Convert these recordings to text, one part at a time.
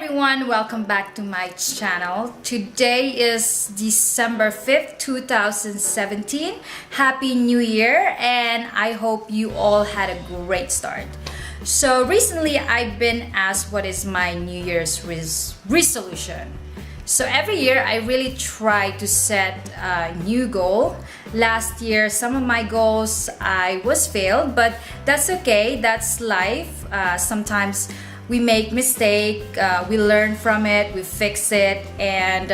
everyone, welcome back to my channel. Today is December 5th, 2017. Happy New Year, and I hope you all had a great start. So recently I've been asked what is my New Year's resolution. So every year I really try to set a new goal. Last year some of my goals I was failed, but that's okay, that's life. Sometimes we make mistake, we learn from it, we fix it, and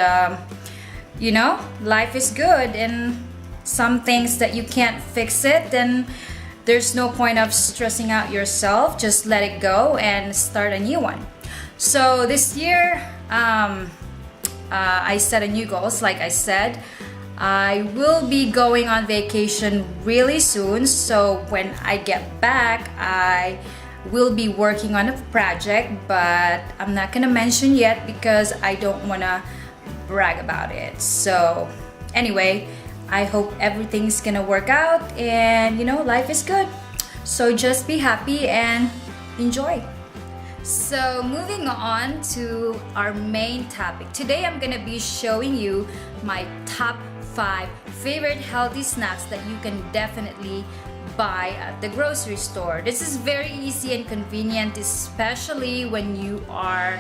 you know, life is good. And some things that you can't fix it, then there's no point of stressing out yourself. Just let it go and start a new one. So this year I set a new goals. Like I said, I will be going on vacation really soon, so when I get back I will be working on a project, but I'm not gonna mention yet because I don't wanna brag about it. So anyway, I hope everything's gonna work out, and you know, life is good, so just be happy and enjoy. So moving on to our main topic, today I'm gonna be showing you my top 5 favorite healthy snacks that you can definitely buy at the grocery store. This is very easy and convenient, especially when you are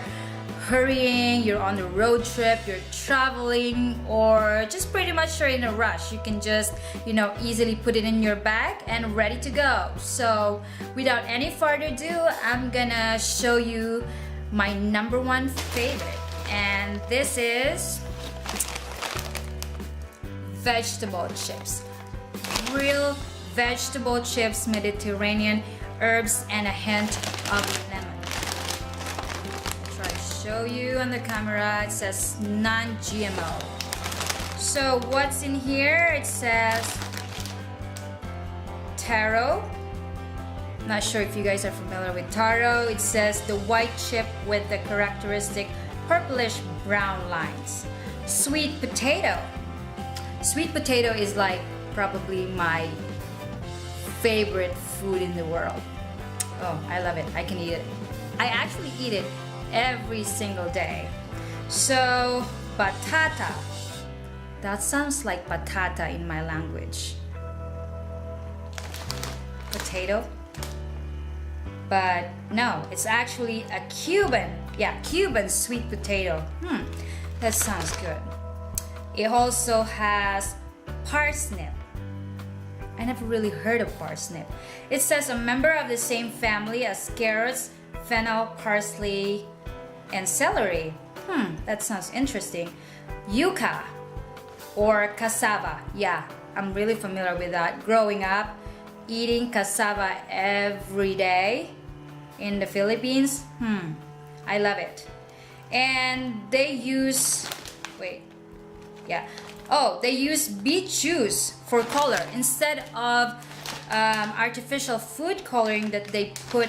hurrying, you're on the road trip, you're traveling, or just pretty much you're in a rush. You can just, you know, easily put it in your bag and ready to go. So without any further ado, I'm gonna show you my number 1 favorite, and this is vegetable chips. Real vegetable chips, Mediterranean herbs, and a hint of lemon. I'll try to show you on the camera. It says non-GMO. So what's in here? It says taro. Not sure if you guys are familiar with taro. It says the white chip with the characteristic purplish brown lines. Sweet potato. Sweet potato is like probably my favorite food in the world. Oh, I love it. I can eat it. I actually eat it every single day. So, batata. That sounds like patata in my language. Potato. But no, it's actually a Cuban. Yeah, Cuban sweet potato. That sounds good. It also has parsnip. I never really heard of parsnip. It says a member of the same family as carrots, fennel, parsley, and celery. That sounds interesting. Yuca or cassava. Yeah, I'm really familiar with that. Growing up, eating cassava every day in the Philippines. I love it. And they use, they use beet juice for color instead of artificial food coloring that they put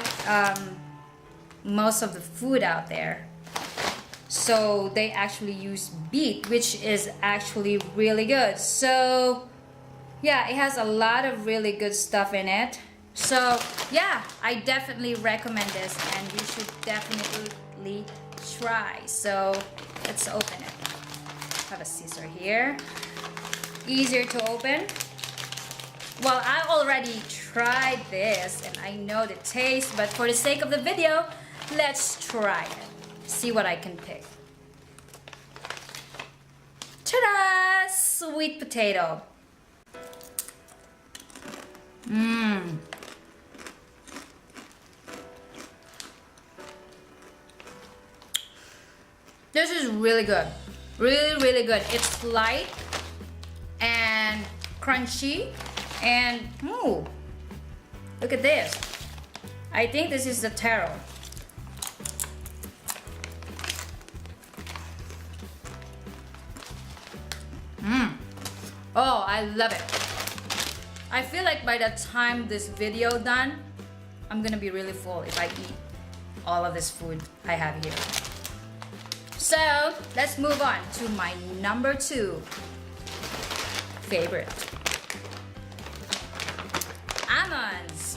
most of the food out there. So they actually use beet, which is actually really good. So yeah, it has a lot of really good stuff in it. So yeah, I definitely recommend this, and you should definitely try. So let's open it. Have a scissor here, easier to open. Well, I already tried this and I know the taste, but for the sake of the video, let's try it. See what I can pick. Ta-da! Sweet potato. This is really good. Really good. It's light and crunchy, and look at this. I think this is the taro. Oh, I love it. I feel like by the time this video done, I'm gonna be really full if I eat all of this food I have here. So let's move on to my number 2 favorite. Almonds.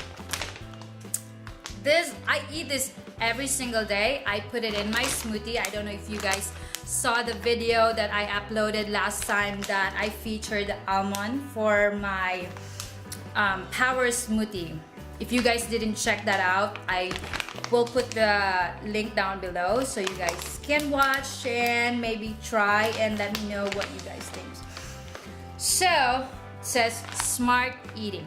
I eat this every single day. I put it in my smoothie. I don't know if you guys saw the video that I uploaded last time that I featured almond for my power smoothie. If you guys didn't check that out, I will put the link down below so you guys can watch and maybe try and let me know what you guys think. So it says smart eating.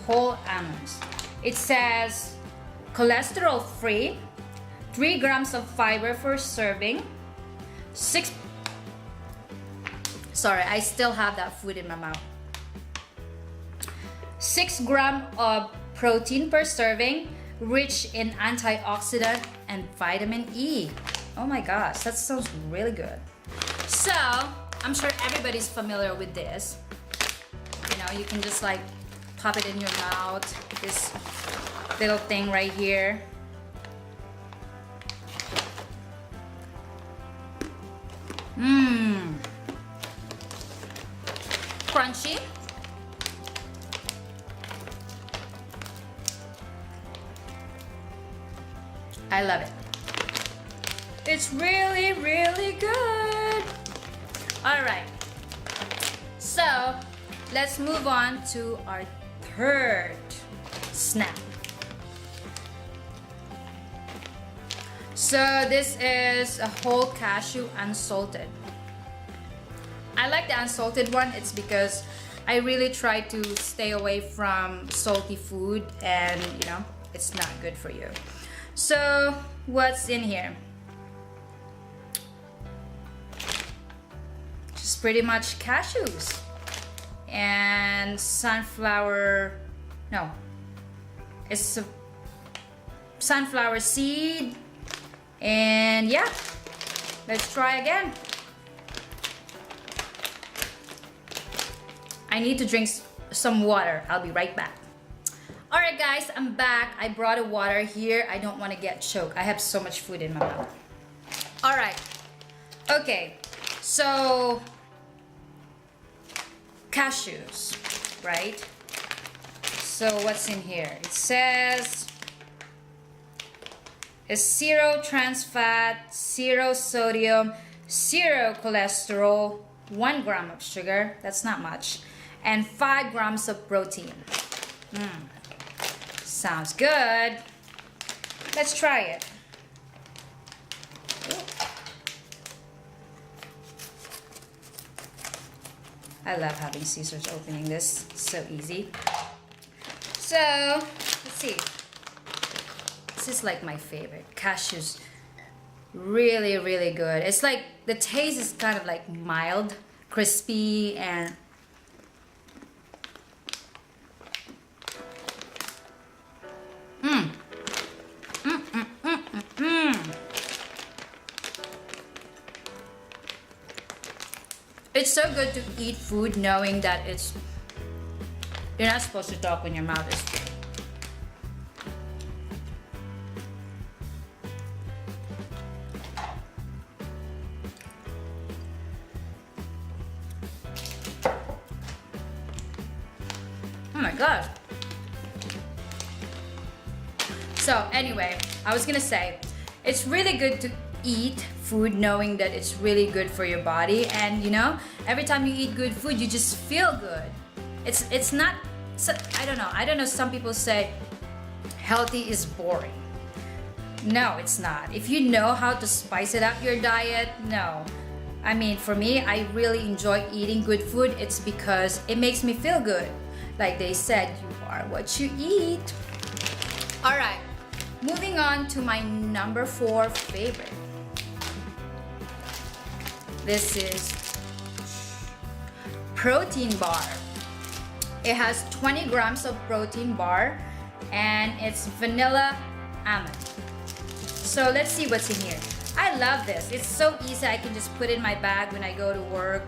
Whole almonds. It says cholesterol free, 3 grams of fiber per serving, 6. Sorry, I still have that food in my mouth. 6 grams of protein per serving, rich in antioxidant and vitamin E. Oh my gosh, that sounds really good. So, I'm sure everybody's familiar with this. You know, you can just like pop it in your mouth. This little thing right here. Crunchy. I love it. It's really, really good. All right. So let's move on to our third snack. So this is a whole cashew unsalted. I like the unsalted one. It's because I really try to stay away from salty food and you know, it's not good for you. So what's in here? Just pretty much cashews and sunflower, no, it's a sunflower seed, and yeah, let's try again. I need to drink some water. I'll be right back. All right guys, I'm back. I brought a water here. I don't want to get choked. I have so much food in my mouth. All right, okay, so cashews, right? So what's in here? It says it's 0 trans fat, 0 sodium, 0 cholesterol, 1 gram of sugar, that's not much, and 5 grams of protein. Sounds good. Let's try it. I love having scissors opening this. It's so easy. So, let's see. This is like my favorite. Cashews. Really, really good. It's like, the taste is kind of like mild, crispy, and it's so good to eat food knowing that it's, you're not supposed to talk when your mouth is full. Oh my god. So anyway, I was gonna say, it's really good to eat food knowing that it's really good for your body, and you know, every time you eat good food you just feel good. It's not, I don't know, some people say healthy is boring. No, it's not. If you know how to spice it up your diet, no. I mean, for me, I really enjoy eating good food. It's because it makes me feel good. Like they said, you are what you eat. All right, moving on to my number 4 favorite. This is protein bar. It has 20 grams of protein bar and it's vanilla almond. So let's see what's in here. I love this. It's so easy. I can just put it in my bag when I go to work,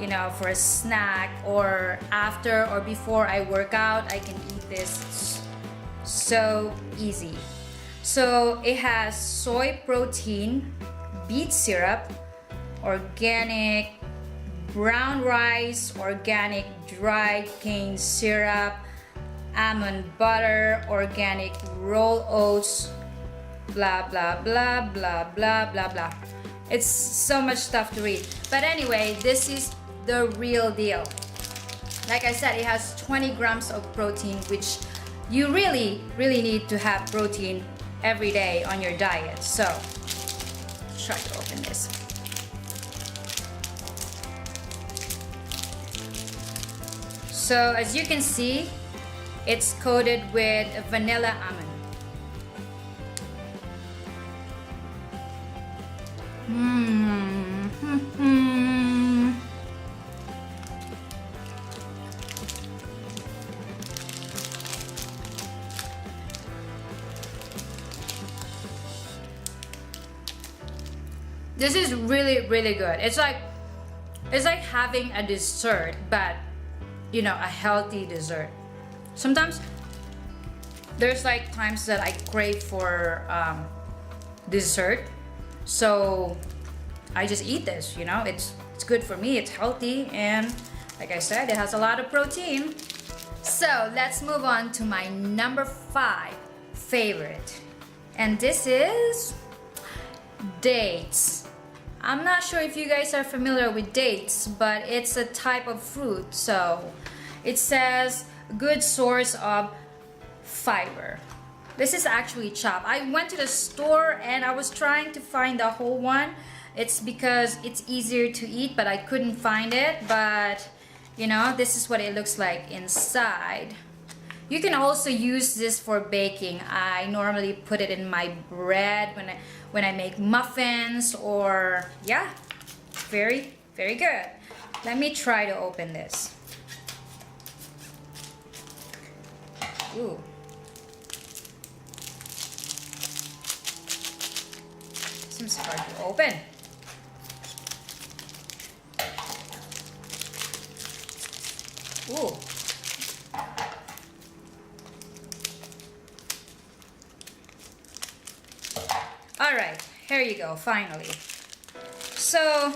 you know, for a snack, or after or before I work out. I can eat this. So easy. So it has soy protein, beet syrup, organic brown rice, organic dry cane syrup, almond butter, organic roll oats, blah blah blah blah blah blah blah. It's so much stuff to read. But anyway, this is the real deal. Like I said, it has 20 grams of protein, which you really need to have protein every day on your diet. So let's try to open this. So as you can see, it's coated with vanilla almond. This is really good. It's like having a dessert, but you know, a healthy dessert. Sometimes there's like times that I crave for dessert, so I just eat this. You know, it's good for me. It's healthy, and like I said, it has a lot of protein. So let's move on to my number 5 favorite, and this is dates. I'm not sure if you guys are familiar with dates, but it's a type of fruit. So it says good source of fiber. This is actually chopped. I went to the store and I was trying to find the whole one. It's because it's easier to eat, but I couldn't find it. But you know, this is what it looks like inside. You can also use this for baking. I normally put it in my bread when I make muffins, or yeah, very good. Let me try to open this. Ooh. Seems hard to open. Ooh. All right, here you go, finally. So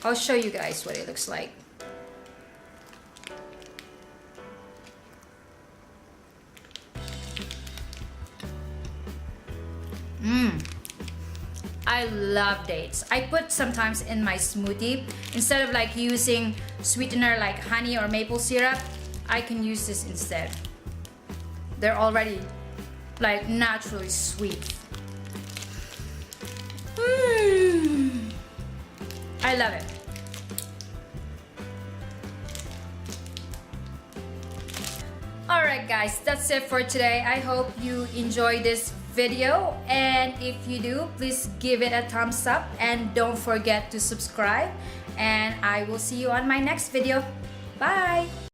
I'll show you guys what it looks like. I love dates. I put sometimes in my smoothie. Instead of like using sweetener like honey or maple syrup, I can use this instead. They're already like naturally sweet. I love it. Alright guys, that's it for today. I hope you enjoyed this video, and if you do, please give it a thumbs up and don't forget to subscribe, and I will see you on my next video. Bye!